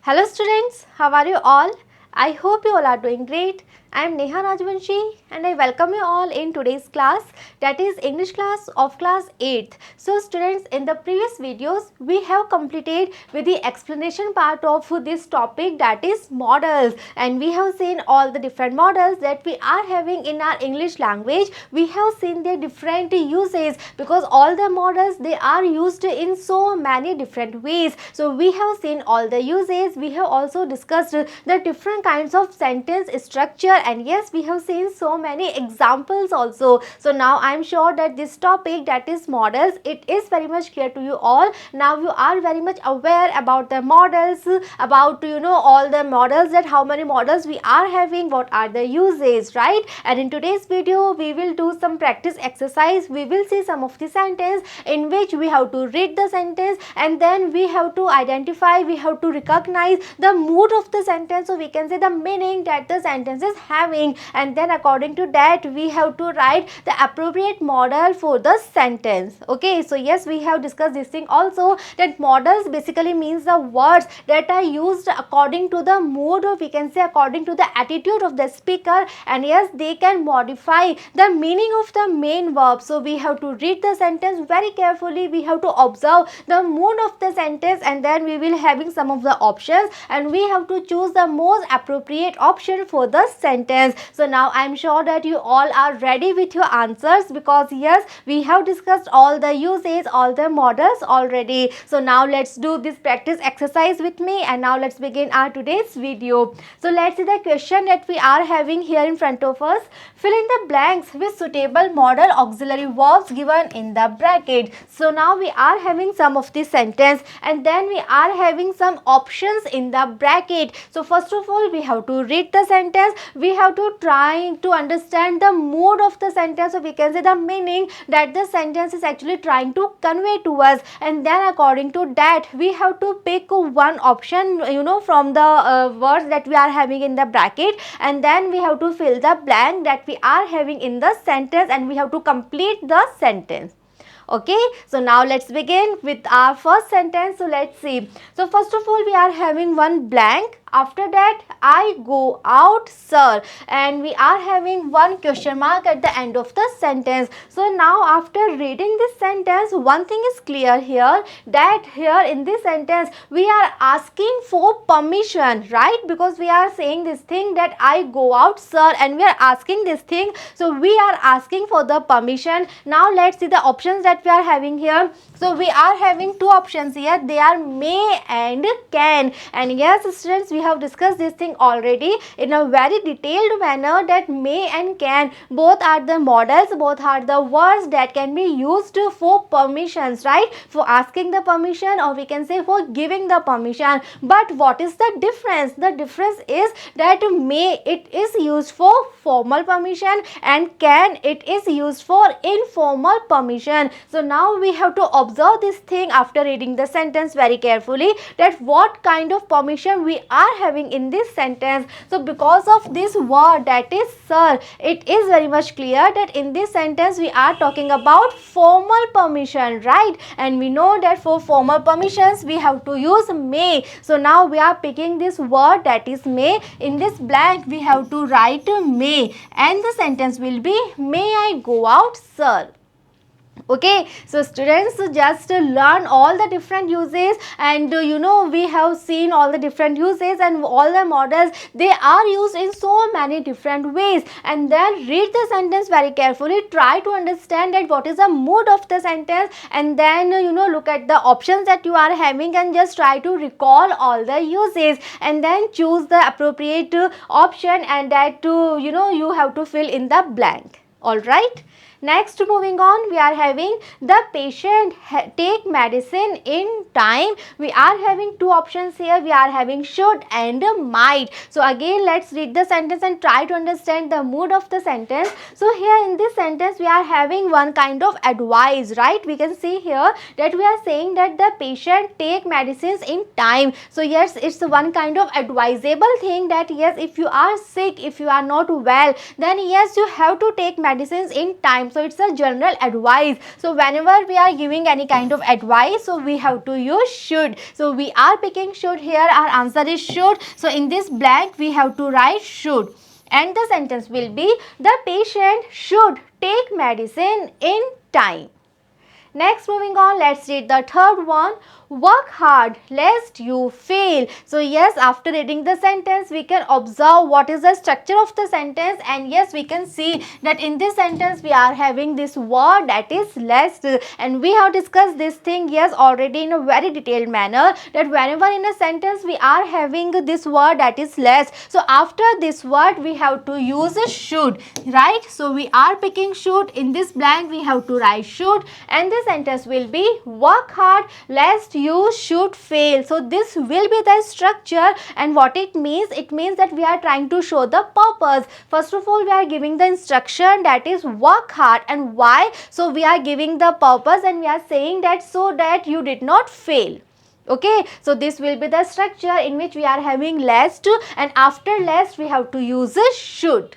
Hello students, how are you all? I hope you all are doing great. I am Neha Rajvanshi and I welcome you all in today's class, that is English class of class 8th. So students, in the previous videos we have completed with the explanation part of this topic, that is modals, and we have seen all the different modals that we are having in our English language. We have seen their different uses because all the modals, they are used in so many different ways. So we have seen all the uses. We have also discussed the different kinds of sentence structure, and yes, we have seen so many examples also. So now I am sure that this topic, that is modals, it is very much clear to you all. Now you are very much aware about the modals, about all the modals, that how many modals we are having, what are the uses, right? And in today's video we will do some practice exercise. We will see some of the sentence in which we have to read the sentence, and then we have to identify, we have to recognize the mood of the sentence, so we can say the meaning that the sentence is having, and then according to that we have to write the appropriate modal for the sentence. Okay, so yes, we have discussed this thing also, that modals basically means the words that are used according to the mood, or we can say according to the attitude of the speaker, and yes, they can modify the meaning of the main verb. So we have to read the sentence very carefully, we have to observe the mood of the sentence, and then we will having some of the options, and we have to choose the most appropriate option for the sentence. So now I am sure that you all are ready with your answers, because yes, we have discussed all the uses, all the modals already. So now let's do this practice exercise with me, and now let's begin our today's video. So let's see the question that we are having here in front of us. Fill in the blanks with suitable modal auxiliary verbs given in the bracket. So now we are having some of this sentence, and then we are having some options in the bracket. So first of all, we have to read the sentence, we have to try to understand the mood of the sentence, so we can say the meaning that the sentence is actually trying to convey to us, and then according to that we have to pick one option from the words that we are having in the bracket, and then we have to fill the blank that we are having in the sentence, and we have to complete the sentence. Okay, so now let's begin with our first sentence. So let's see. So first of all, we are having one blank. After that, I go out, sir, and we are having one question mark at the end of the sentence. So now after reading this sentence, one thing is clear here, that here in this sentence we are asking for permission, right? Because we are saying this thing that I go out, sir, and we are asking this thing, so we are asking for the permission. Now let's see the options that we are having here. So we are having two options here, they are may and can, and yes students, we have discussed this thing already in a very detailed manner, that may and can both are the modals, both are the words that can be used for permissions, right? For asking the permission, or we can say for giving the permission. But what is the difference? The difference is that may, it is used for formal permission, and can, it is used for informal permission. So now we have to observe this thing after reading the sentence very carefully, that what kind of permission we are having in this sentence. So because of this word, that is sir, it is very much clear that in this sentence we are talking about formal permission, right? And we know that for formal permissions we have to use may. So now we are picking this word, that is may. In this blank we have to write may, and the sentence will be may I go out, sir. Okay, so students, just learn all the different uses, and we have seen all the different uses, and all the modals, they are used in so many different ways. And then read the sentence very carefully, try to understand that what is the mood of the sentence, and then look at the options that you are having, and just try to recall all the uses, and then choose the appropriate option, and that you have to fill in the blank. All right. Next, moving on, we are having the patient take medicine in time. We are having two options here. We are having should and might. So again, let's read the sentence and try to understand the mood of the sentence. So here in this sentence, we are having one kind of advice, right? We can see here that we are saying that the patient take medicines in time. So yes, it's one kind of advisable thing, that yes, if you are sick, if you are not well, then yes, you have to take medicines in time. So it's a general advice. So whenever we are giving any kind of advice, so we have to use should. So we are picking should here. Our answer is should. So in this blank we have to write should. And the sentence will be, the patient should take medicine in time. Next, moving on, let's read the third one. Work hard lest you fail. So yes, after reading the sentence, we can observe what is the structure of the sentence, and yes, we can see that in this sentence we are having this word that is lest, and we have discussed this thing yes already in a very detailed manner, that whenever in a sentence we are having this word that is lest, so after this word we have to use a should, right? So we are picking should. In this blank we have to write should, and the sentence will be, work hard lest you should fail. So this will be the structure, and what it means that we are trying to show the purpose. First of all, we are giving the instruction that is work hard, and why? So we are giving the purpose and we are saying that so that you did not fail. Okay, so this will be the structure in which we are having lest, and after lest we have to use a should.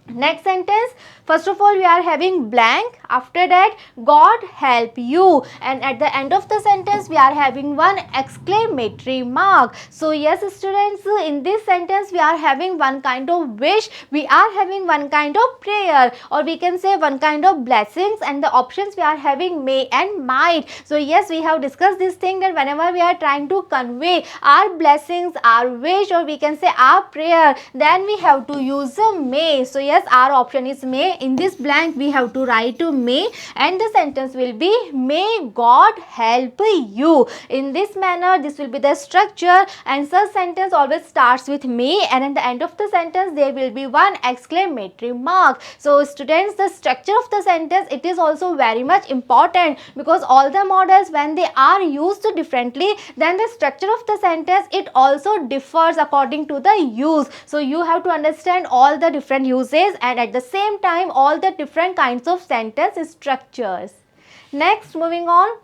Next sentence, first of all we are having blank, after that God help you, and at the end of the sentence we are having one exclamatory mark. So yes students, in this sentence we are having one kind of wish, we are having one kind of prayer, or we can say one kind of blessings, and the options we are having may and might. So yes, we have discussed this thing that whenever we are trying to convey our blessings, our wish, or we can say our prayer, then we have to use a may. So yes, our option is may. In this blank we have to write to may, and the sentence will be, may God help you. In this manner this will be the structure, and such sentence always starts with may, and at the end of the sentence there will be one exclamatory mark. So students, the structure of the sentence, it is also very much important, because all the models when they are used differently, then the structure of the sentence it also differs according to the use. So you have to understand all the different uses, and at the same time all the different kinds of sentence structures. Next, moving on,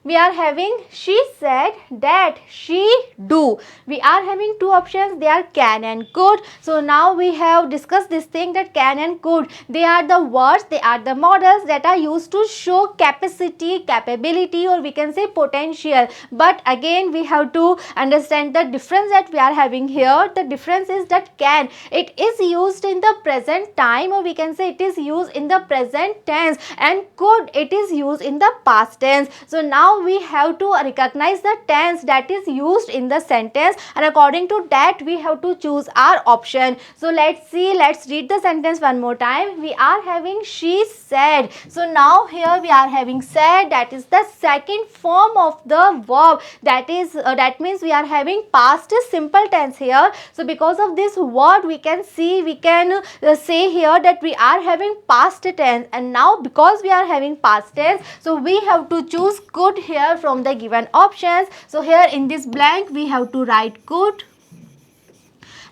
we are having she said that she do. We are having two options, they are can and could. So now we have discussed this thing that can and could, they are the words, they are the models that are used to show capacity, capability, or we can say potential. But again we have to understand the difference that we are having here. The difference is that can, it is used in the present time, or we can say it is used in the present tense, and could, it is used in the past tense. So now we have to recognize the tense that is used in the sentence, and according to that we have to choose our option. So let's see, let's read the sentence one more time. We are having she said. So now here we are having said, that is the second form of the verb, that is that means we are having past simple tense here. So because of this word we can see, we can say here that we are having past tense, and now because we are having past tense, so we have to choose could here from the given options. So here in this blank we have to write could,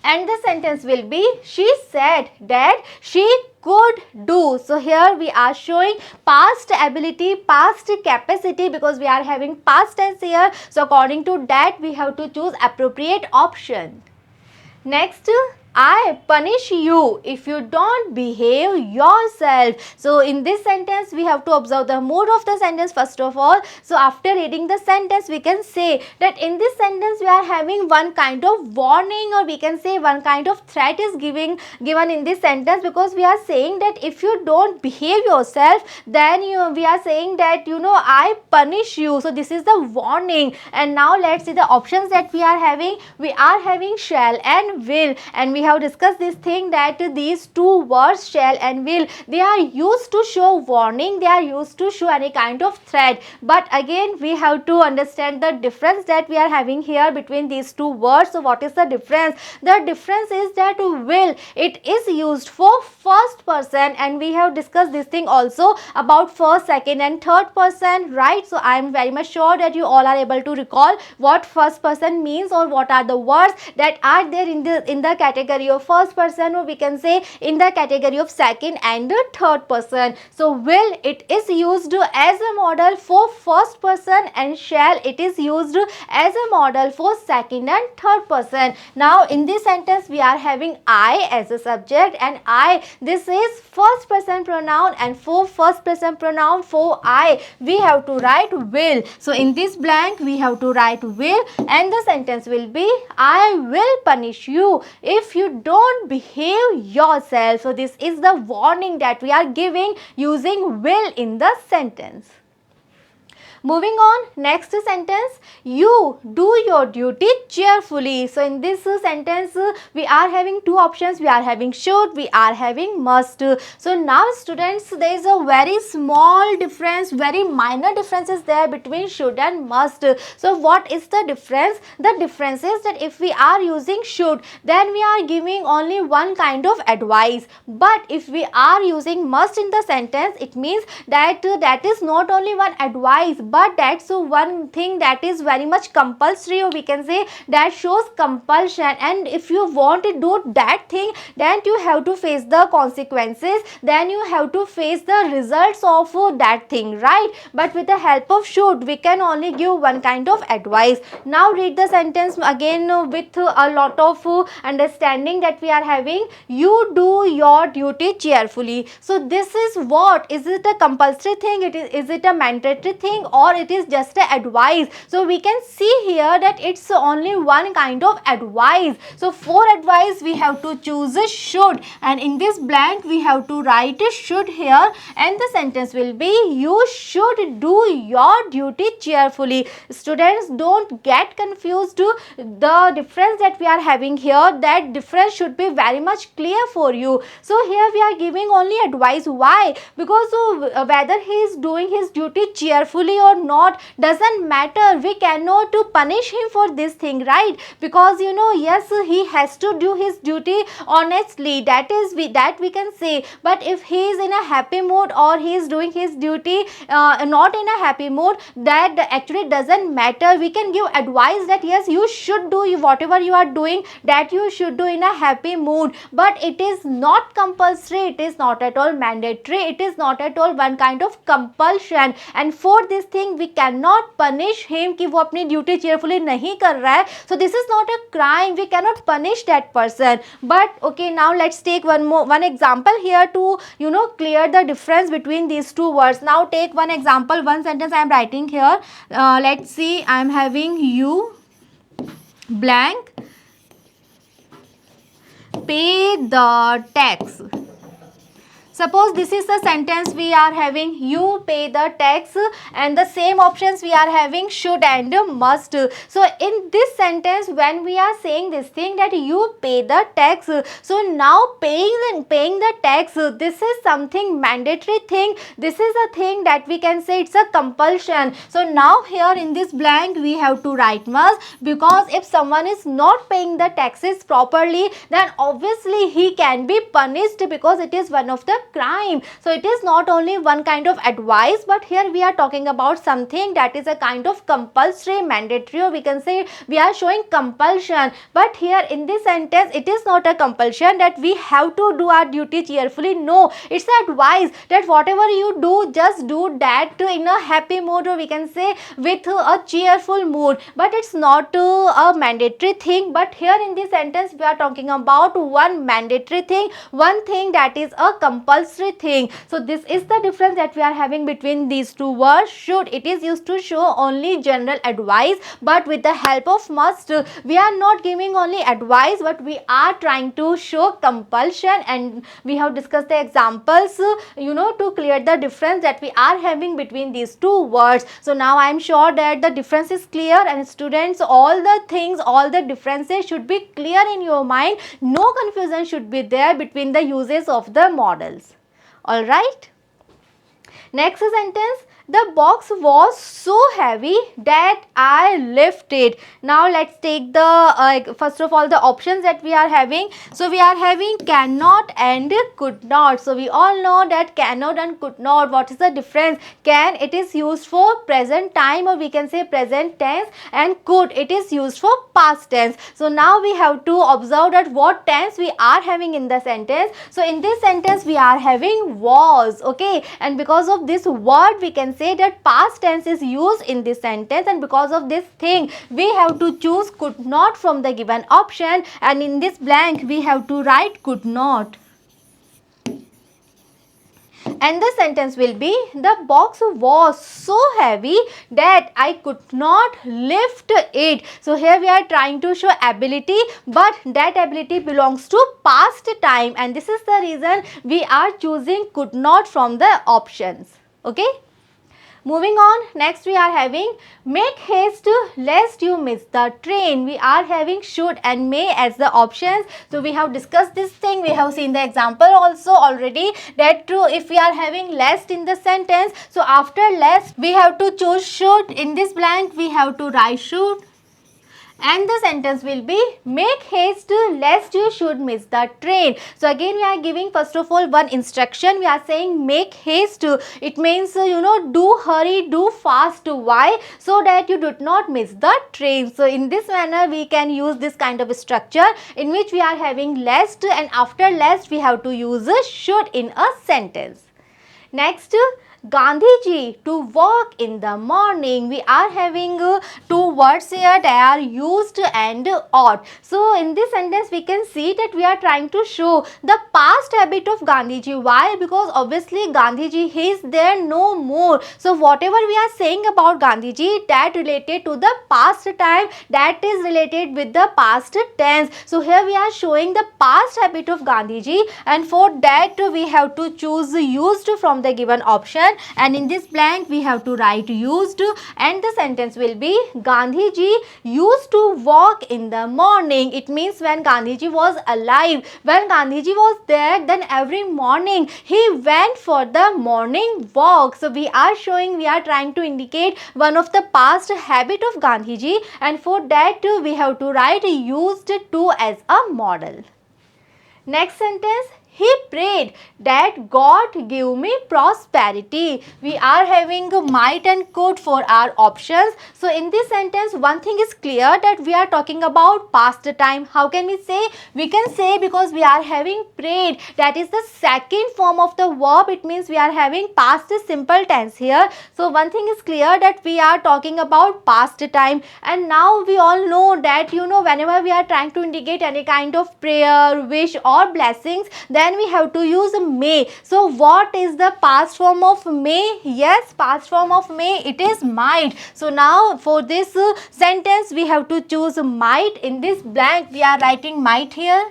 and the sentence will be, she said that she could do. So here we are showing past ability, past capacity, because we are having past tense here. So according to that we have to choose appropriate option. Next, I punish you if you don't behave yourself. So in this sentence we have to observe the mood of the sentence first of all. So after reading the sentence we can say that in this sentence we are having one kind of warning, or we can say one kind of threat is given in this sentence, because we are saying that if you don't behave yourself, then we are saying that I punish you. So this is the warning. And now let's see the options that we are having. We are having shall and will, and we have discussed this thing that these two words shall and will, they are used to show warning, they are used to show any kind of threat. But again we have to understand the difference that we are having here between these two words. So what is the difference? The difference is that will, it is used for first person, and we have discussed this thing also about first, second and third person, right? So I am very much sure that you all are able to recall what first person means, or what are the words that are there in the category category of first person, or we can say in the category of second and third person. So will, it is used as a modal for first person, and shall, it is used as a modal for second and third person. Now in this sentence we are having I as a subject, and I, this is first person pronoun, and for first person pronoun, for I, we have to write will. So in this blank we have to write will, and the sentence will be I will punish you if you don't behave yourself. So this is the warning that we are giving using will in the sentence. Moving on, next sentence, you do your duty cheerfully. So in this sentence we are having two options, we are having should, we are having must. So now students, there is a very small difference, very minor differences there between should and must. So what is the difference? The difference is that if we are using should, then we are giving only one kind of advice, but if we are using must in the sentence, it means that that is not only one advice, but that's one thing that is very much compulsory, or we can say that shows compulsion, and if you want to do that thing, then you have to face the consequences, then you have to face the results of that thing, right? But with the help of should, we can only give one kind of advice. Now read the sentence again with a lot of understanding that we are having. You do your duty cheerfully. So this is what, is it a compulsory thing, is it a mandatory thing, or it is just a advice? So we can see here that it's only one kind of advice. So for advice we have to choose a should, and in this blank we have to write a should here, and the sentence will be you should do your duty cheerfully. Students, don't get confused. The difference that we are having here, that difference should be very much clear for you. So here we are giving only advice. Why? Because whether he is doing his duty cheerfully or not doesn't matter. We cannot punish him for this thing, right? Because yes, he has to do his duty honestly, that we can say. But if he is in a happy mood, or he is doing his duty not in a happy mood, that actually doesn't matter. We can give advice that yes, you should do whatever you are doing, that you should do in a happy mood, but it is not compulsory, it is not at all mandatory, it is not at all one kind of compulsion, and for this thing we cannot punish him कि वो अपनी duty cheerfully नहीं कर रहा है. So this is not a crime, we cannot punish that person. But okay, now let's take one example here to clear the difference between these two words. Now take one example, one sentence I am writing here. Let's see, I am having you blank pay the tax. Suppose this is the sentence we are having you pay the tax, and the same options we are having should and must. So in this sentence, when we are saying this thing that you pay the tax, so now paying the tax, this is something mandatory thing, this is a thing that we can say it's a compulsion. So now here in this blank we have to write must, because if someone is not paying the taxes properly, then obviously he can be punished, because it is one of the crime. So it is not only one kind of advice, but here we are talking about something that is a kind of compulsory, mandatory, or we can say we are showing compulsion. But here in this sentence it is not a compulsion that we have to do our duty cheerfully. No, it's advice that whatever you do, just do that in a happy mood, or we can say with a cheerful mood, but it's not a mandatory thing. But here in this sentence we are talking about one mandatory thing, one thing that is a compulsory thing. So this is the difference that we are having between these two words. Should, it is used to show only general advice, but with the help of must, we are not giving only advice, but we are trying to show compulsion, and we have discussed the examples to clear the difference that we are having between these two words. So now I am sure that the difference is clear, and students, all the things, all the differences should be clear in your mind. No confusion should be there between the uses of the modals. Alright. Next sentence, The box was so heavy that I lifted. Now let's take the first of all the options that we are having. So we are having cannot and could not. So we all know that cannot and could not. What is the difference? Can, it is used for present time, or we can say present tense, and could, it is used for past tense. So now we have to observe that what tense we are having in the sentence. So in this sentence we are having was, okay, and because of this word we can say that past tense is used in this sentence, and because of this thing we have to choose could not from the given option, and in this blank we have to write could not. And the sentence will be, the box was so heavy that I could not lift it. So here we are trying to show ability, but that ability belongs to past time, and this is the reason we are choosing could not from the options. Okay. Moving on, next we are having make haste lest you miss the train. We are having should and may as the options. So we have discussed this thing. We have seen the example also already that if we are having lest in the sentence, so after lest we have to choose should. In this blank we have to write should. And the sentence will be make haste lest you should miss the train. So again we are giving first of all one instruction. We are saying make haste. It means do hurry, do fast. Why? So that you do not miss the train. So in this manner we can use this kind of structure in which we are having lest, and after lest we have to use a should in a sentence. Next, Gandhiji to walk in the morning. We are having two words here. They are used and ought. So in this sentence we can see that we are trying to show the past habit of Gandhiji. Why? Because obviously Gandhiji, he is there no more. So whatever we are saying about Gandhiji, that related to the past time, that is related with the past tense. So here we are showing the past habit of Gandhiji, and for that we have to choose used from the given option, and in this blank we have to write used, and the sentence will be Gandhiji used to walk in the morning. It means when Gandhiji was alive, when Gandhiji was there, then every morning he went for the morning walk. So we are showing, we are trying to indicate one of the past habit of Gandhiji, and for that we have to write used to as a modal. Next sentence, he prayed that God give me prosperity. We are having might and could for our options. So in this sentence one thing is clear that we are talking about past time. How can we say? We can say because we are having prayed, that is the second form of the verb. It means we are having past simple tense here. So one thing is clear that we are talking about past time, and now we all know that whenever we are trying to indicate any kind of prayer, wish or blessings, then we have to use may. So what is the past form of may? Yes, past form of may, it is might. So now for this sentence we have to choose might. In this blank we are writing might here,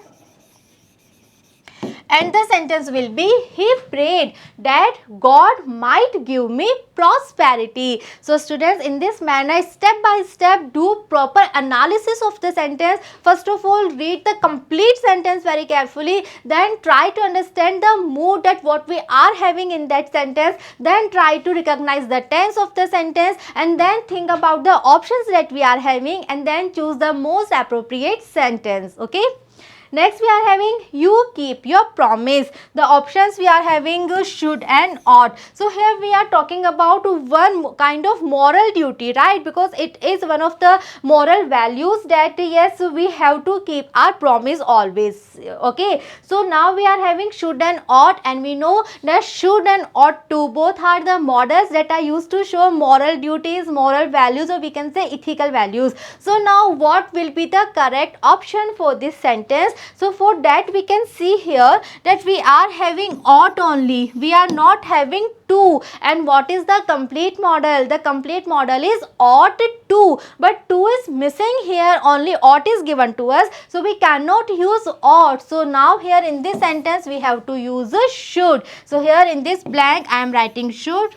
and the sentence will be he prayed that God might give me prosperity. So students, in this manner step by step do proper analysis of the sentence. First of all read the complete sentence very carefully, then try to understand the mood that what we are having in that sentence, then try to recognize the tense of the sentence, and then think about the options that we are having, and then choose the most appropriate sentence. Okay. Next we are having you keep your promise. The options we are having should and ought. So here we are talking about one kind of moral duty, right? Because it is one of the moral values that yes, we have to keep our promise always. Okay. So now we are having should and ought, and we know that should and ought to both are the models that are used to show moral duties, moral values, or we can say ethical values. So now what will be the correct option for this sentence? So for that we can see here that we are having ought only. We are not having to. And what is the complete model? The complete model is ought to, but to is missing here. Only ought is given to us. So we cannot use ought. So now here in this sentence we have to use a should. So here in this blank I am writing should.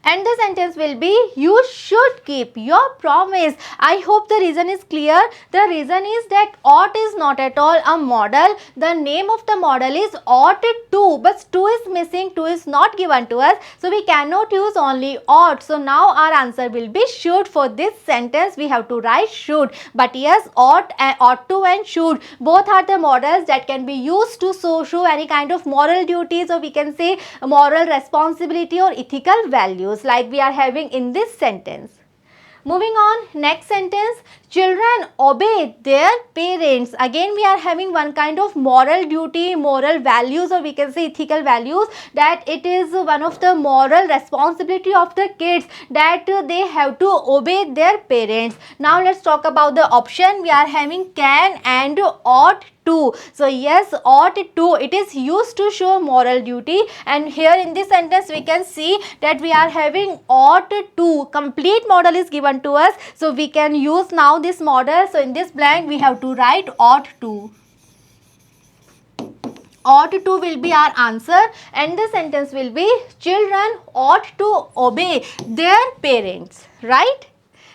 And the sentence will be, you should keep your promise. I hope the reason is clear. The reason is that ought is not at all a modal. The name of the modal is ought to, but to is missing, to is not given to us. So we cannot use only ought. So now our answer will be should. For this sentence we have to write should. But yes, ought to and should both are the modals that can be used to show any kind of moral duties, or we can say moral responsibility or ethical values, like we are having in this sentence. Moving on, next sentence, children obey their parents. Again we are having one kind of moral duty, moral values, or we can say ethical values, that it is one of the moral responsibility of the kids that they have to obey their parents. Now let's talk about the option. We are having can and ought to. So yes, ought to, it is used to show moral duty, and here in this sentence we can see that we are having ought to. Complete model is given to us, so we can use now this model. So in this blank we have to write ought to. Ought to will be our answer, and the sentence will be children ought to obey their parents, right?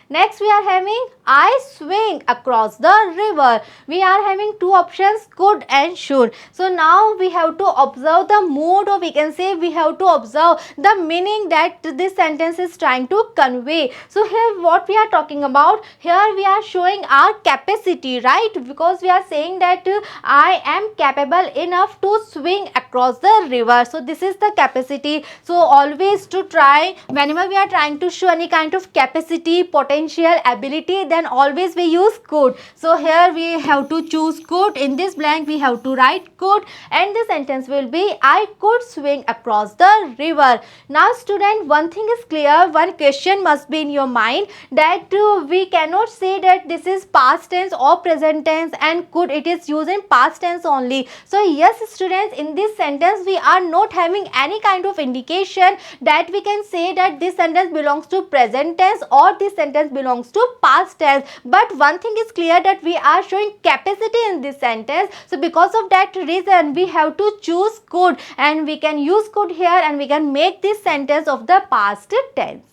Next we are having I swing across the river. We are having two options, could and should. So now we have to observe the mood, or we can say we have to observe the meaning that this sentence is trying to convey. So here what we are talking about, here we are showing our capacity, right? Because we are saying that I am capable enough to swing across the river. So this is the capacity. So always to try, whenever we are trying to show any kind of capacity, potential, ability, then always we use could. So here we have to choose could. In this blank we have to write could, and the sentence will be I could swing across the river. Now student, one thing is clear, one question must be in your mind, that we cannot say that this is past tense or present tense, and could, it is used in past tense only. So yes students, in this sentence we are not having any kind of indication that we can say that this sentence belongs to present tense or this sentence belongs to past tense. But one thing is clear, that we are showing capacity in this sentence. So because of that reason we have to choose could, and we can use could here, and we can make this sentence of the past tense.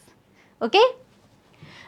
Okay.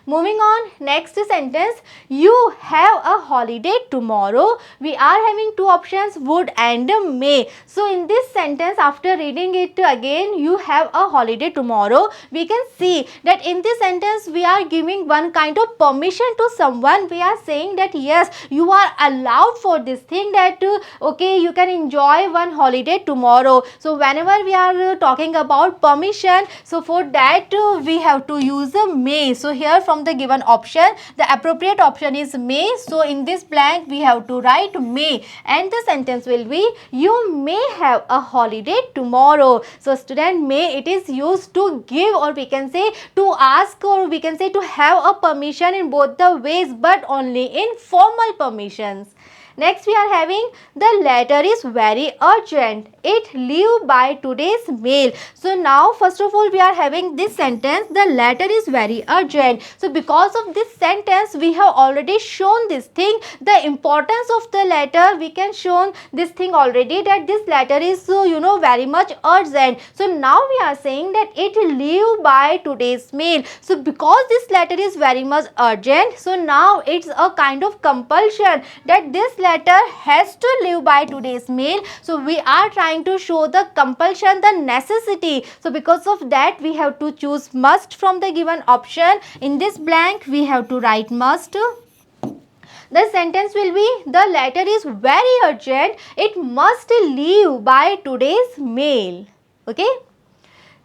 Moving on, next sentence, you have a holiday tomorrow. We are having two options, would and may. So in this sentence, after reading it again, you have a holiday tomorrow, we can see that in this sentence we are giving one kind of permission to someone. We are saying that yes, you are allowed for this thing, that okay, you can enjoy one holiday tomorrow. So whenever we are talking about permission, so for that we have to use a may. So here from the given option, the appropriate option is may. So in this blank we have to write may, and the sentence will be you may have a holiday tomorrow. So student, may, it is used to give, or we can say to ask, or we can say to have a permission in both the ways, but only in formal permissions. Next we are having the letter is very urgent. It leave by today's mail. So now first of all we are having this sentence, the letter is very urgent. So because of this sentence we have already shown this thing, the importance of the letter. We can show this thing already, that this letter is very much urgent. So now we are saying that it leave by today's mail. So because this letter is very much urgent, so now it's a kind of compulsion that this letter has to leave by today's mail. So we are trying to show the compulsion, the necessity. So because of that we have to choose must from the given option. In this blank we have to write must. The sentence will be the letter is very urgent, it must leave by today's mail. Okay.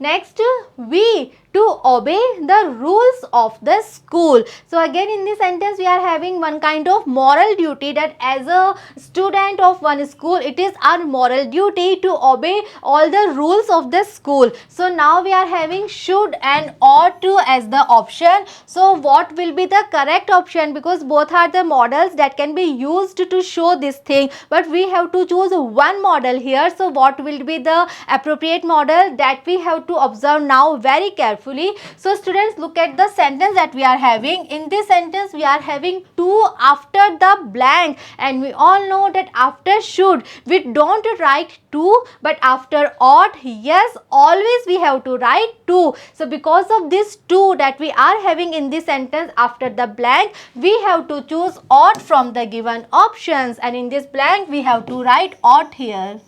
Next, we to obey the rules of the school. So again in this sentence we are having one kind of moral duty, that as a student of one school, it is our moral duty to obey all the rules of the school. So now we are having should and ought to as the option. So what will be the correct option, because both are the models that can be used to show this thing, but we have to choose one model here. So what will be the appropriate model, that we have to observe now very carefully. carefully. So students, look at the sentence that we are having. In this sentence we are having to after the blank, and we all know that after should we don't write to, but after ought, yes, always we have to write to. So because of this to that we are having in this sentence, after the blank we have to choose ought from the given options, and in this blank we have to write ought here.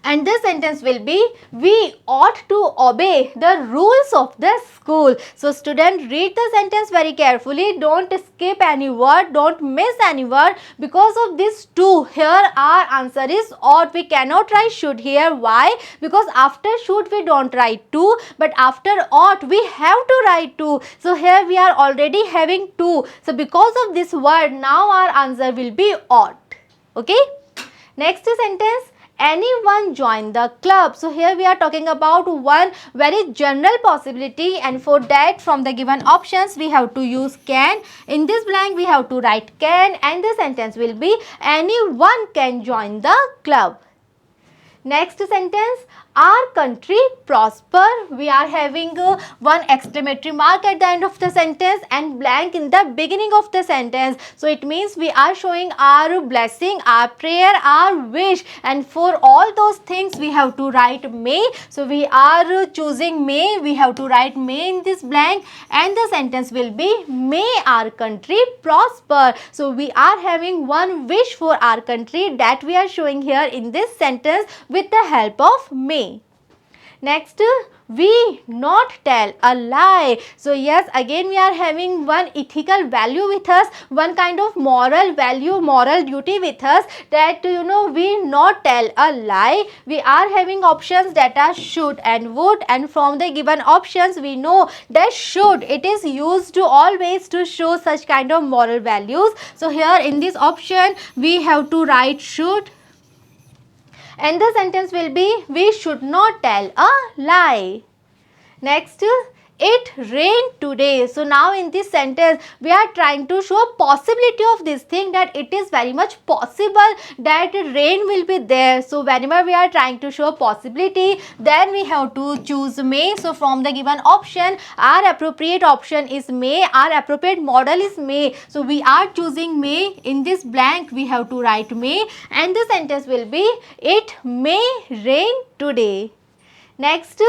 And this sentence will be, we ought to obey the rules of the school. So student, read the sentence very carefully. Don't skip any word, don't miss any word. Because of this to, here our answer is ought. We cannot write should here. Why? Because after should we don't write to, but after ought we have to write to. So here we are already having to. So because of this word, now our answer will be ought. Okay. Next sentence, anyone join the club. So here we are talking about one very general possibility, and for that from the given options we have to use can. In this blank we have to write can, and the sentence will be, anyone can join the club. Next sentence, our country prosper. We are having one exclamatory mark at the end of the sentence and blank in the beginning of the sentence. So it means we are showing our blessing, our prayer, our wish, and for all those things we have to write may. So we are choosing may, we have to write may in this blank, and the sentence will be, may our country prosper. So we are having one wish for our country that we are showing here in this sentence with the help of may. Next, we not tell a lie. So yes, again we are having one ethical value with us, one kind of moral value, moral duty with us, that we not tell a lie. We are having options that are should and would, and from the given options we know that should, it is used to always to show such kind of moral values. So here in this option we have to write should, and the sentence will be, we should not tell a lie. Next, it rained today. So now in this sentence we are trying to show possibility of this thing, that it is very much possible that rain will be there. So whenever we are trying to show possibility, then we have to choose may. So from the given option, our appropriate option is may, our appropriate modal is may. So we are choosing may. In this blank we have to write may, and the sentence will be, it may rain today. Next,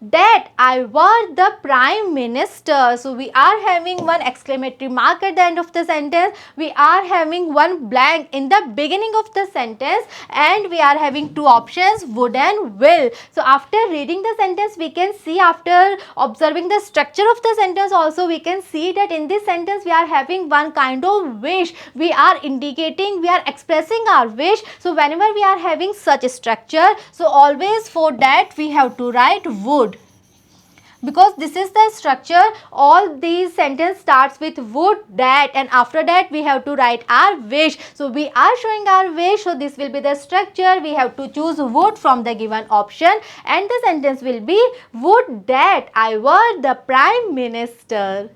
that I were the Prime Minister. So we are having one exclamatory mark at the end of the sentence. We are having one blank in the beginning of the sentence, and we are having two options, would and will. So after reading the sentence we can see, after observing the structure of the sentence also, we can see that in this sentence we are having one kind of wish. We are indicating, we are expressing our wish. So whenever we are having such a structure, so always for that we have to write would. Because this is the structure, all these sentence starts with would, that, and after that we have to write our wish. So we are showing our wish, so this will be the structure. We have to choose would from the given option, and the sentence will be, would that I were the Prime Minister.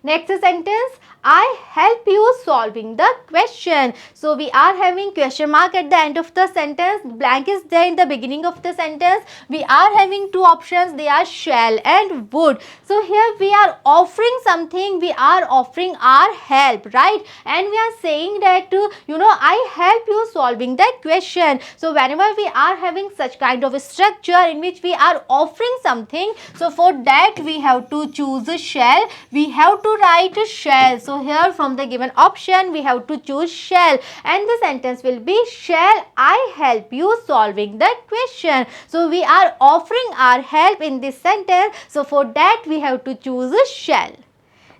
Next sentence, I help you solving the question. So we are having question mark at the end of the sentence, blank is there in the beginning of the sentence. We are having two options, they are shall and would. So here we are offering something, we are offering our help, right? And we are saying that I help you solving that question. So whenever we are having such kind of a structure in which we are offering something, so for that we have to choose a shall, we have to write a shall. So here from the given option we have to choose shall, and the sentence will be, shall I help you solving that question. So we are offering our help in this sentence, so for that we have to choose a shall.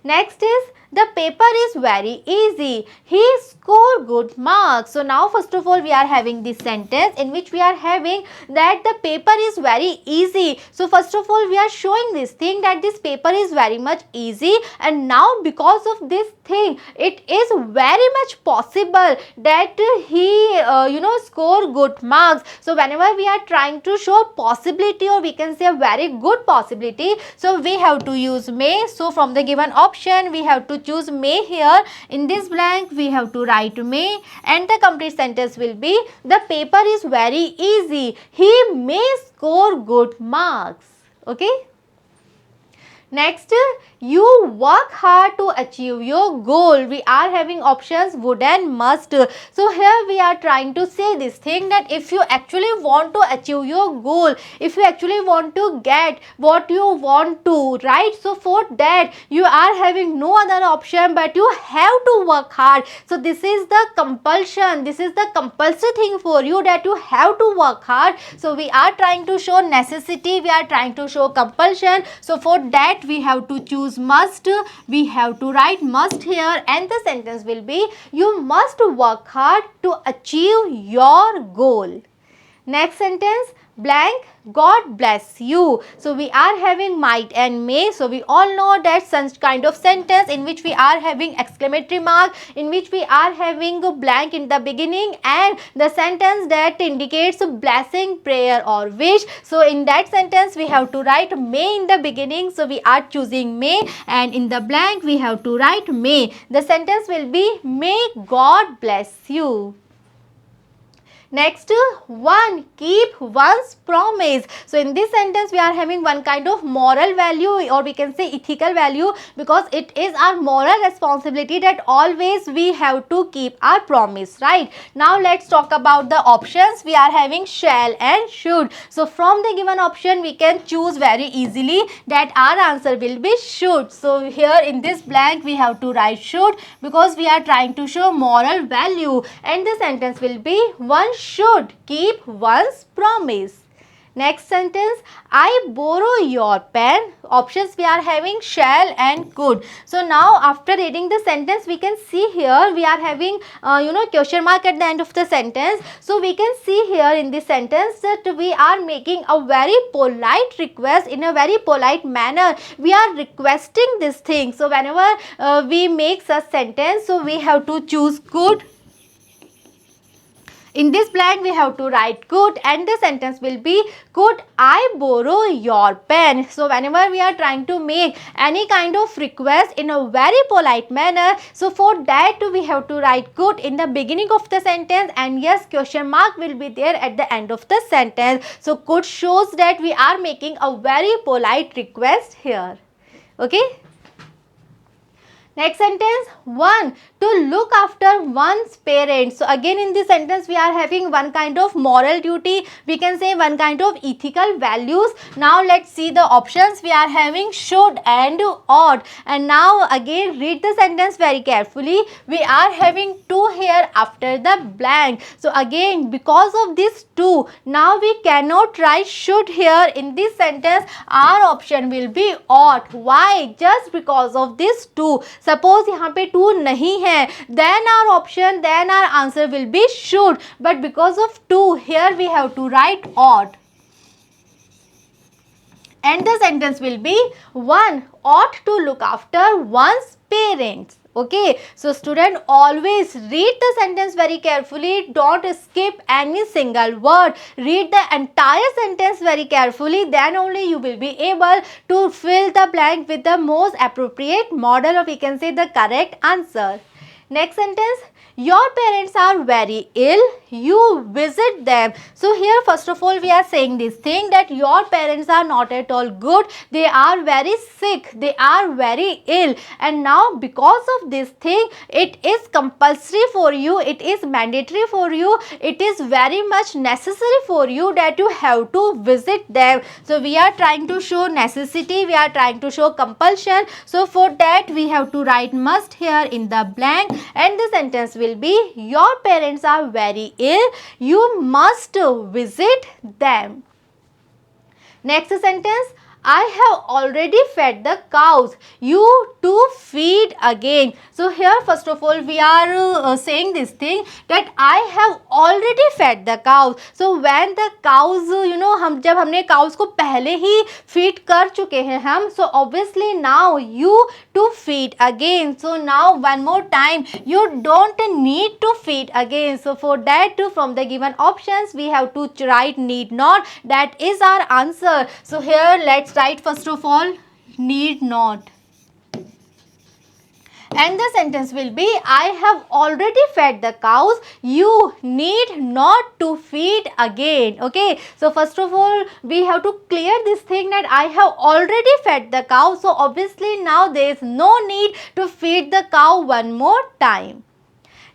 Next is, the paper is very easy. He scored good marks. So now first of all we are having this sentence in which we are having that the paper is very easy. So first of all we are showing this thing that this paper is very much easy, and now because of this thing it is very much possible that he score good marks. So whenever we are trying to show possibility, or we can say a very good possibility, so we have to use may. So from the given option we have to to choose may here. In this blank we have to write may, and the complete sentence will be the paper is very easy. He may score good marks. Okay. Next, you work hard to achieve your goal. We are having options would and must. So here we are trying to say this thing that if you actually want to achieve your goal, if you actually want to get what you want to, right? So for that you are having no other option but you have to work hard. So this is the compulsion, this is the compulsory thing for you that you have to work hard. So we are trying to show necessity, we are trying to show compulsion. So for that we have to choose must. We have to write must here, and the sentence will be you must work hard to achieve your goal. Next sentence, blank, God bless you. So we are having might and may. So we all know that some kind of sentence in which we are having exclamatory mark, in which we are having a blank in the beginning, and the sentence that indicates a blessing, prayer or wish. So in that sentence we have to write may in the beginning. So we are choosing may, and in the blank we have to write may. The sentence will be may God bless you. Next, 1. Keep one's promise. So in this sentence we are having one kind of moral value, or we can say ethical value, because it is our moral responsibility that always we have to keep our promise, right? Now let's talk about the options. We are having shall and should. So from the given option we can choose very easily that our answer will be should. So here in this blank we have to write should, because we are trying to show moral value, and the sentence will be one should keep one's promise. Next sentence, I borrow your pen. Options we are having shall and could. So now after reading the sentence we can see here we are having question mark at the end of the sentence. So we can see here in this sentence that we are making a very polite request in a very polite manner. We are requesting this thing. So whenever we make such sentence, so we have to choose could. In this blank we have to write could, and the sentence will be could I borrow your pen. So whenever we are trying to make any kind of request in a very polite manner, so for that we have to write could in the beginning of the sentence, and yes, question mark will be there at the end of the sentence. So could shows that we are making a very polite request here. Okay. Next sentence, 1. To look after one's parents. So again in this sentence we are having one kind of moral duty, we can say one kind of ethical values. Now let's see the options. We are having should and ought, and now again read the sentence very carefully. We are having to here after the blank. So again because of this to, now we cannot write should here in this sentence. Our option will be ought. Why? Just because of this to. Suppose यहाँ पे to नहीं है, then our option, then our answer will be should, but because of to here we have to write ought, and the sentence will be 1. Ought to look after one's parents. Okay, so student, always read the sentence very carefully. Don't skip any single word. Read the entire sentence very carefully. Then only you will be able to fill the blank with the most appropriate model, or we can say the correct answer. Next sentence, your parents are very ill, you visit them. So here first of all we are saying this thing that your parents are not at all good, they are very sick, they are very ill, and now because of this thing it is compulsory for you, it is mandatory for you, it is very much necessary for you that you have to visit them. So we are trying to show necessity, we are trying to show compulsion. So for that we have to write must here in the blank, and the sentence will be your parents are very ill, you must visit them. Next sentence, I have already fed the cows, you to feed again. So here first of all we are saying this thing that I have already fed the cows. So when the cows हम जब हमने cows को पहले ही feed कर चुके हैं हम, so obviously now you to feed again. So now one more time you don't need to feed again. So for that from the given options we have to write need not. That is our answer. So here let's write first of all need not. And the sentence will be, I have already fed the cows, you need not to feed again. Okay, so first of all we have to clear this thing that I have already fed the cow, so obviously now there is no need to feed the cow one more time.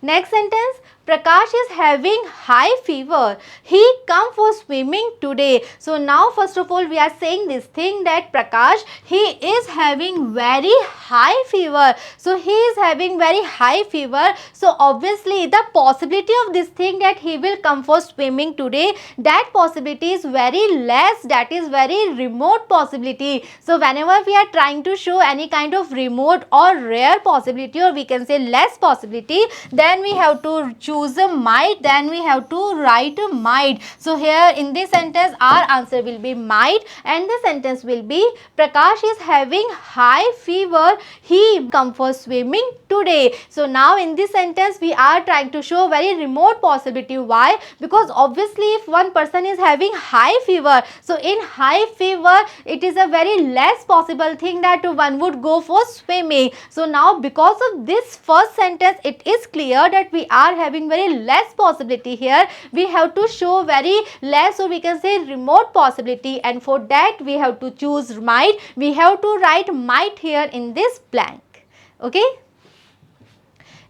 Next sentence, Prakash is having high fever. He come for swimming today. So now first of all we are saying this thing that Prakash, he is having very high fever. So he is having very high fever. So obviously the possibility of this thing that he will come for swimming today, that possibility is very less, that is very remote possibility. So whenever we are trying to show any kind of remote or rare possibility, or we can say less possibility, then we have to choose a might, then we have to write a might. So here in this sentence our answer will be might, and the sentence will be, Prakash is having high fever, he come for swimming today. So now in this sentence we are trying to show very remote possibility. Why? Because obviously if one person is having high fever, so in high fever it is a very less possible thing that one would go for swimming. So now because of this first sentence it is clear that we are having very less possibility here. We have to show very less, or we can say remote possibility, and for that we have to choose might. We have to write might here in this blank. Okay.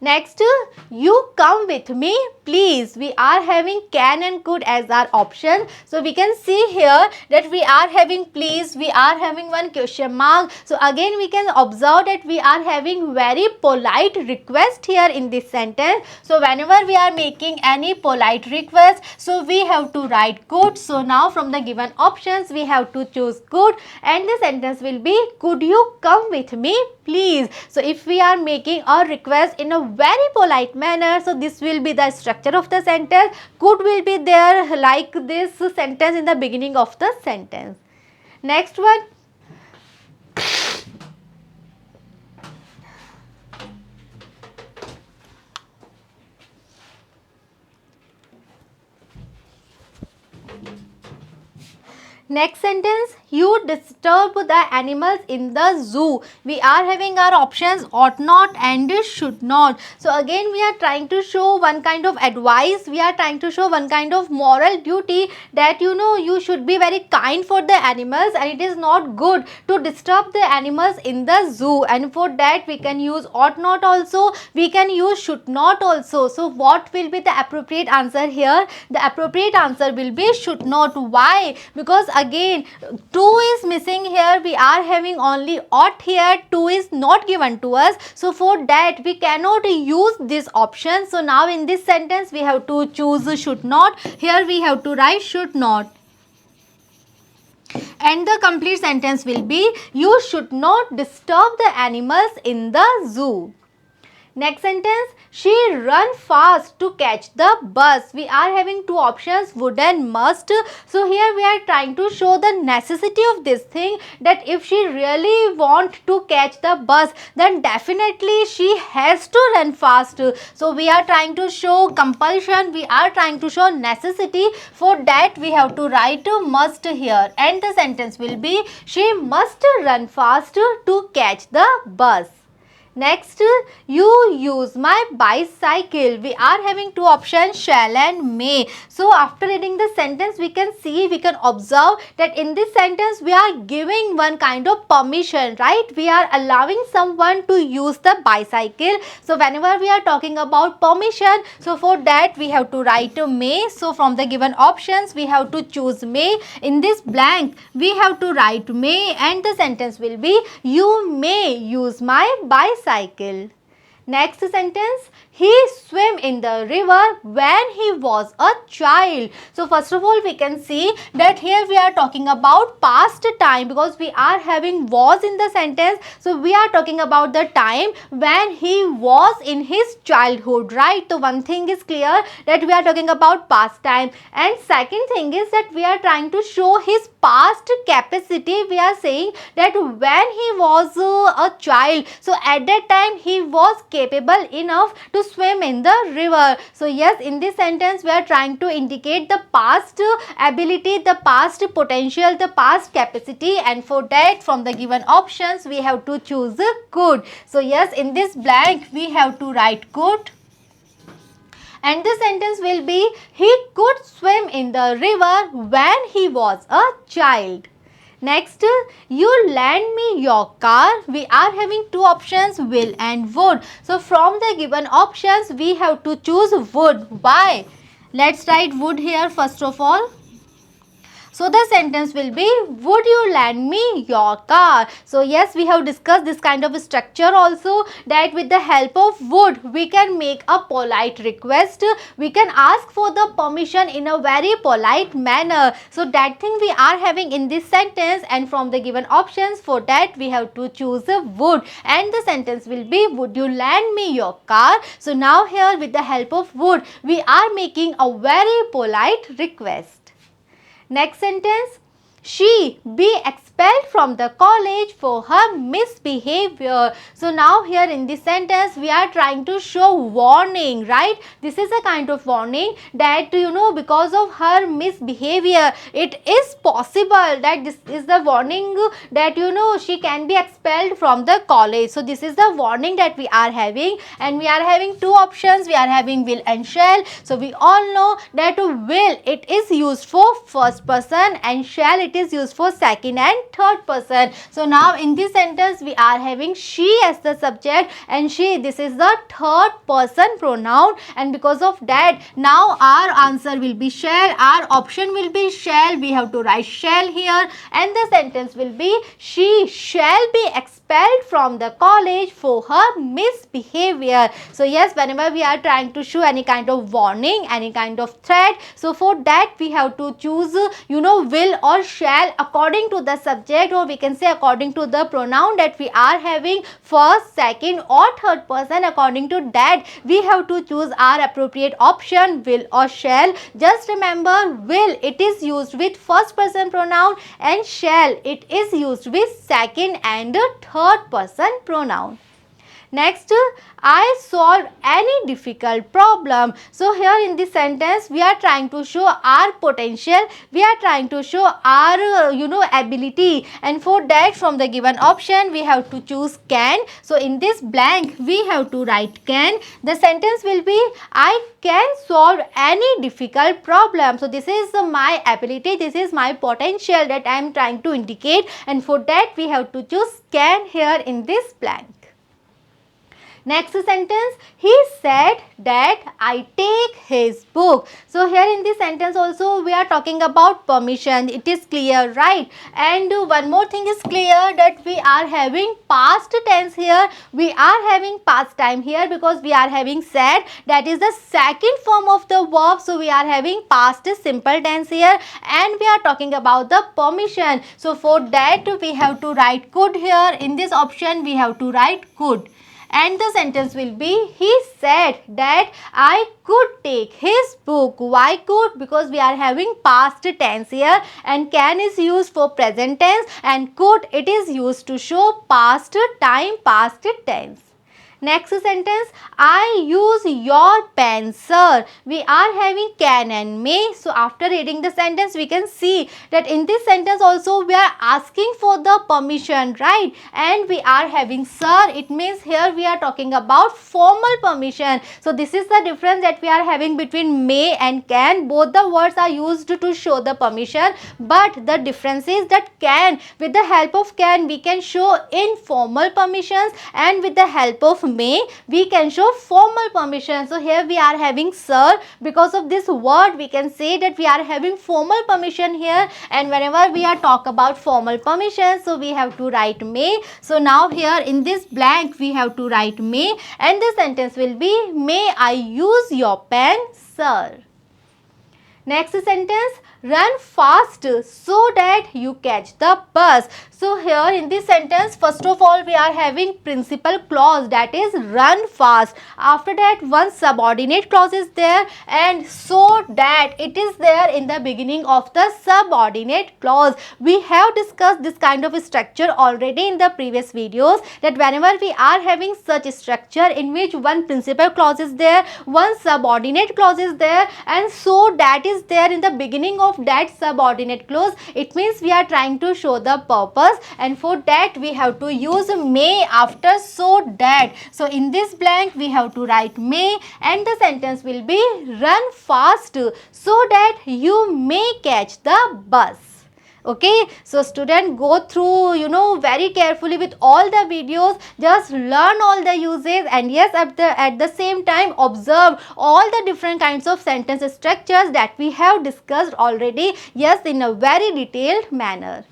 Next, you come with me please. We are having can and could as our option. So we can see here that we are having please, we are having one question mark. So again we can observe that we are having very polite request here in this sentence. So whenever we are making any polite request, so we have to write could. So now from the given options we have to choose could, and the sentence will be, could you come with me please. So if we are making a request in a very polite manner, so this will be the structure of the sentence. Could will be there like this sentence in the beginning of the sentence. Next one, next sentence, you disturb the animals in the zoo. We are having our options ought not and should not. So again we are trying to show one kind of advice, we are trying to show one kind of moral duty that you should be very kind for the animals, and it is not good to disturb the animals in the zoo, and for that we can use ought not also, we can use should not also. So what will be the appropriate answer here? The appropriate answer will be should not. Why? Because again 2 is missing here, we are having only ought here, 2 is not given to us. So for that we cannot use this option. So now in this sentence we have to choose should not. Here we have to write should not. And the complete sentence will be, you should not disturb the animals in the zoo. Next sentence, she run fast to catch the bus. We are having two options, would and must. So here we are trying to show the necessity of this thing, that if she really want to catch the bus, then definitely she has to run fast. So we are trying to show compulsion, we are trying to show necessity. For that we have to write must here, and the sentence will be, she must run fast to catch the bus. Next, you use my bicycle. We are having two options, shall and may. So after reading the sentence, we can see, we can observe that in this sentence we are giving one kind of permission, right? We are allowing someone to use the bicycle. So whenever we are talking about permission, so for that we have to write may. So from the given options we have to choose may. In this blank we have to write may, and the sentence will be, you may use my bicycle. Next sentence, he swam in the river when he was a child. So first of all we can see that here we are talking about past time, because we are having was in the sentence. So we are talking about the time when he was in his childhood, right? So one thing is clear, that we are talking about past time, and second thing is that we are trying to show his past capacity. We are saying that when he was a child, so at that time he was capable enough to swim in the river. So yes, in this sentence we are trying to indicate the past ability, the past potential, the past capacity, and for that from the given options we have to choose could. So yes, in this blank we have to write could. And the sentence will be, he could swim in the river when he was a child. Next, you lend me your car. We are having two options, will and would. So from the given options we have to choose would. Why? Let's write would here first of all. So the sentence will be, would you lend me your car? So yes, we have discussed this kind of structure also, that with the help of would we can make a polite request. We can ask for the permission in a very polite manner. So that thing we are having in this sentence, and from the given options for that we have to choose a would, and the sentence will be, would you lend me your car? So now here with the help of would we are making a very polite request. Next sentence, she be expelled from the college for her misbehavior. So now here in this sentence we are trying to show warning, right? This is a kind of warning that because of her misbehavior it is possible that this is the warning that she can be expelled from the college. So this is the warning that we are having, and we are having two options. We are having will and shall. So we all know that will, it is used for first person, and shall, it is used for second and third person. So now in this sentence we are having she as the subject, and she, this is the third person pronoun, and because of that now our answer will be shall, our option will be shall. We have to write shall here, and the sentence will be, she shall be expelled from the college for her misbehavior. So yes, whenever we are trying to show any kind of warning, any kind of threat, so for that we have to choose will or shall according to the subject, or we can say according to the pronoun that we are having, first, second or third person. According to that we have to choose our appropriate option, will or shall. Just remember, will, it is used with first person pronoun, and shall, it is used with second and third person pronoun. Next, I solved any difficult problem. So here in this sentence we are trying to show our potential, we are trying to show our ability, and for that from the given option we have to choose can. So in this blank we have to write can. The sentence will be, I can solve any difficult problem. So this is my ability, this is my potential that I am trying to indicate, and for that we have to choose can here in this blank. Next sentence, he said that I take his book. So here in this sentence also we are talking about permission. It is clear, right? And one more thing is clear, that we are having past tense here, we are having past time here, because we are having said, that is the second form of the verb. So we are having past simple tense here, and we are talking about the permission. So for that we have to write could here. In this option we have to write could. And the sentence will be, he said that I could take his book. Why could? Because we are having past tense here, and can is used for present tense, and could, it is used to show past time, past tense. Next sentence, I use your pen, sir. We are having can and may. So after reading the sentence we can see that in this sentence also we are asking for the permission, right? And we are having sir, it means here we are talking about formal permission. So this is the difference that we are having between may and can. Both the words are used to show the permission, but the difference is that can, with the help of can we can show informal permissions, and with the help of may we can show formal permission. So here we are having sir, because of this word we can say that we are having formal permission here, and whenever we are talk about formal permission, so we have to write may. So now here in this blank we have to write may, and the sentence will be, may I use your pen, sir. Next sentence, run fast so that you catch the bus. So here in this sentence, first of all we are having principal clause, that is run fast. After that one subordinate clause is there, and so that it is there in the beginning of the subordinate clause. We have discussed this kind of structure already in the previous videos, that whenever we are having such structure in which one principal clause is there, one subordinate clause is there, and so that is there in the beginning of that subordinate clause, it means we are trying to show the purpose, and for that we have to use may after so that. So in this blank we have to write may, and the sentence will be run fast so that you may catch the bus. Okay, so student, go through very carefully with all the videos, just learn all the uses, and yes, at the same time observe all the different kinds of sentence structures that we have discussed already, yes, in a very detailed manner.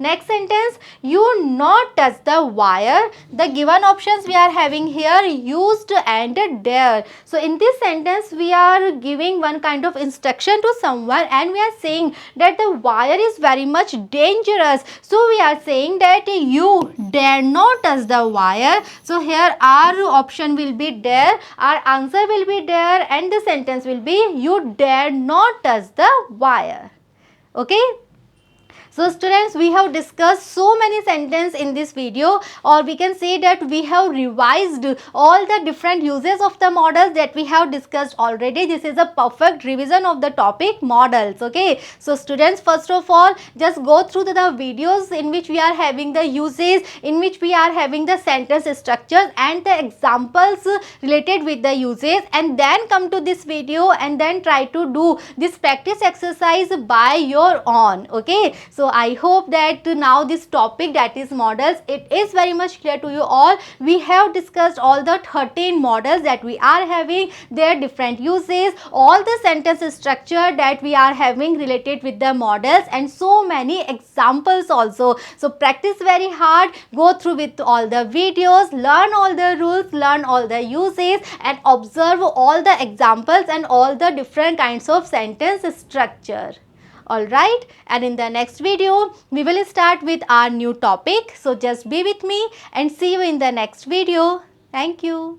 Next sentence, you not touch the wire. The given options we are having here, used and dare. So in this sentence we are giving one kind of instruction to someone, and we are saying that the wire is very much dangerous. So we are saying that you dare not touch the wire. So here our option will be dare, our answer will be dare, and the sentence will be you dare not touch the wire. Okay. So students, we have discussed so many sentences in this video, or we can say that we have revised all the different uses of the models that we have discussed already. This is a perfect revision of the topic models. Okay, so students, first of all just go through the videos in which we are having the uses, in which we are having the sentence structures and the examples related with the uses, and then come to this video and then try to do this practice exercise by your own. Okay, so I hope that now this topic, that is models, it is very much clear to you all. We have discussed all the 13 models that we are having, their different uses, all the sentence structure that we are having related with the models, and so many examples also. So practice very hard, go through with all the videos, learn all the rules, learn all the uses, and observe all the examples and all the different kinds of sentence structure. Alright, and in the next video we will start with our new topic. So just be with me and see you in the next video. Thank you.